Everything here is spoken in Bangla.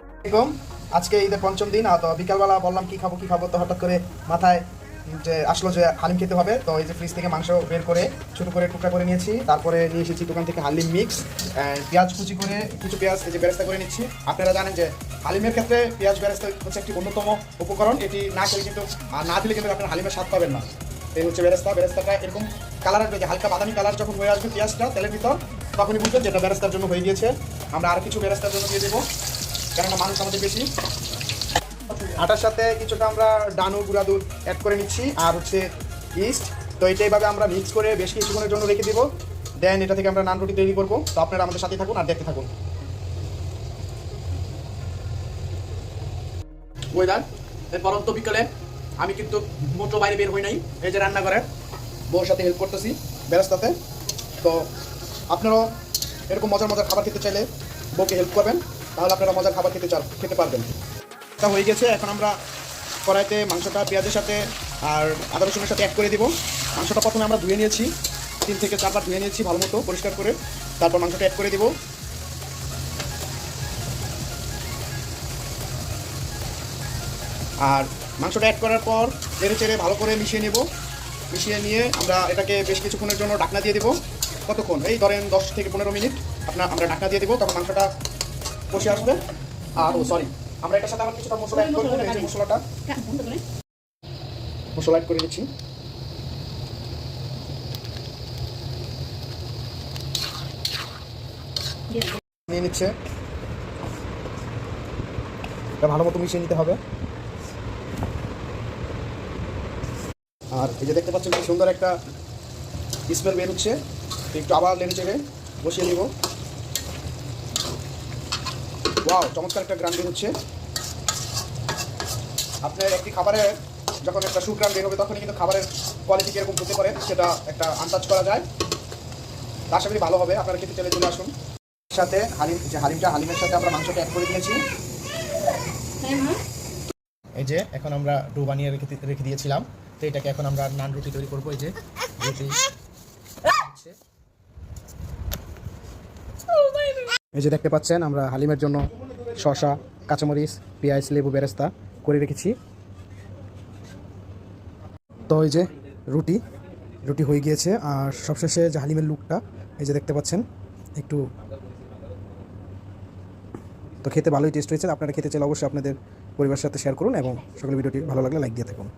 এরকম আজকে ঈদের পঞ্চম দিন, তো বিকালবেলা বললাম কি খাবো, তো হঠাৎ করে মাথায় যে আসলো যে হালিম খেতে হবে। তো এই যে ফ্রিজ থেকে মাংস বের করে ছোটো করে টুকরা করে নিয়েছি, তারপরে নিয়ে এসেছি দোকান থেকে হালিম মিক্স, পেঁয়াজ কুচি করে কিছু পেঁয়াজ এই যে বেরেস্তা করে নিচ্ছি। আপনারা জানেন যে হালিমের ক্ষেত্রে পেঁয়াজ বেরেস্তা হচ্ছে একটি অন্যতম উপকরণ, এটি না খেলে কিন্তু না দিলে কিন্তু আপনার হালিমের স্বাদ পাবেন না। এই হচ্ছে বেরেস্তাটা এরকম কালার আসবে, যে হালকা বাদামি কালার যখন হয়ে আসবে পেঁয়াজটা তেলের ভিতর, তখনই বুঝবেন যেটা বেরেস্তার জন্য হয়ে গিয়েছে। আমরা আর কিছু বেরেস্তার জন্য দিয়ে দেবো, কেননা মানুষ আমাদের বেশি। আটার সাথে কিছুটা আমরা ডানু গুঁড়া দুধ অ্যাড করে নিচ্ছি, আর হচ্ছে ইস্ট। তো এটা এইভাবে আমরা মিক্স করে বেশ কিছুক্ষণের জন্য রেখে দিব। দেন এটা থেকে আমরা নান রুটি তৈরি করবো। তো আপনারা আমাদের সাথে থাকুন আর দেখতে থাকুন। ওয়েদার এই পরন্ত বিকালে আমি কিন্তু মোটো বাইরে বের হই নাই, এই যে রান্নাঘরে বউর সাথে হেল্প করতেছি বেরেস্তাতে। তো আপনারাও এরকম মজার মজার খাবার খেতে চাইলে বউকে হেল্প করবেন, তাহলে আপনারা মজার খাবার খেতে পারবেন। এটা হয়ে গেছে, এখন আমরা কড়াইতে মাংসটা পেঁয়াজের সাথে আর আদা রসুনের সাথে অ্যাড করে দিব। মাংসটা প্রথমে আমরা ধুয়ে নিয়েছি, 3 থেকে 4 বার ধুয়ে নিয়েছি ভালো মতো পরিষ্কার করে, তারপর মাংসটা অ্যাড করে দিব। আর মাংসটা অ্যাড করার পর নেড়ে চেড়ে ভালো করে মিশিয়ে নেব। মিশিয়ে নিয়ে আমরা এটাকে বেশ কিছুক্ষণের জন্য ঢাকনা দিয়ে দেবো। কতক্ষণ, এই ধরেন 10 থেকে 15 মিনিট আমরা ঢাকনা দিয়ে দেবো, তখন মাংসটা কষে আসবে। আর আমরা এটার সাথে আবার কিছুটা মশলা অ্যাড করবো। এই যে মশলা অ্যাড করে দিচ্ছি। নিয়ে নিচ্ছে, এটা ভালো মতো মিশিয়ে নিতে হবে। আর এই যে দেখতে পাচ্ছেন কি সুন্দর একটা স্মেল বের হচ্ছে, একটু আবার নেড়ে চেড়ে বসিয়ে নিব। ওয়াও, চমৎকার একটা গ্রান বের হচ্ছে। আপনার একটি খাবারে যখন একটা সুগ্রান বের হবে, তখনই কিন্তু খাবারের কোয়ালিটি কীরকম হতে পারে সেটা একটা আন্দাজ করা যায়। আশা করি ভালো হবে। আপনারা খেতে চলে আসুন। সাথে হালিমের সাথে আমরা মাংসটা অ্যাড করে দিয়েছি। এই যে এখন আমরা ডো বানিয়ে রেখে দিয়েছিলাম, তো এটাকে এখন আমরা নান রুটি তৈরি করবো। এই যে রুটি, এই যে দেখতে পাচ্ছেন আমরা হালিমের জন্য শসা, কাঁচামরিচ, পেঁয়াজ, লেবু, বেরেস্তা করে রেখেছি। তো এই যে রুটি হয়ে গিয়েছে। আর সবশেষে যে হালিমের লুকটা এই যে দেখতে পাচ্ছেন একটু, তো খেতে ভালোই টেস্ট হয়েছে। আপনারা খেতে চাইলে অবশ্যই আপনাদের পরিবারের সাথে শেয়ার করুন এবং সকলে ভিডিওটি ভালো লাগলে লাইক দিয়ে থাকুন।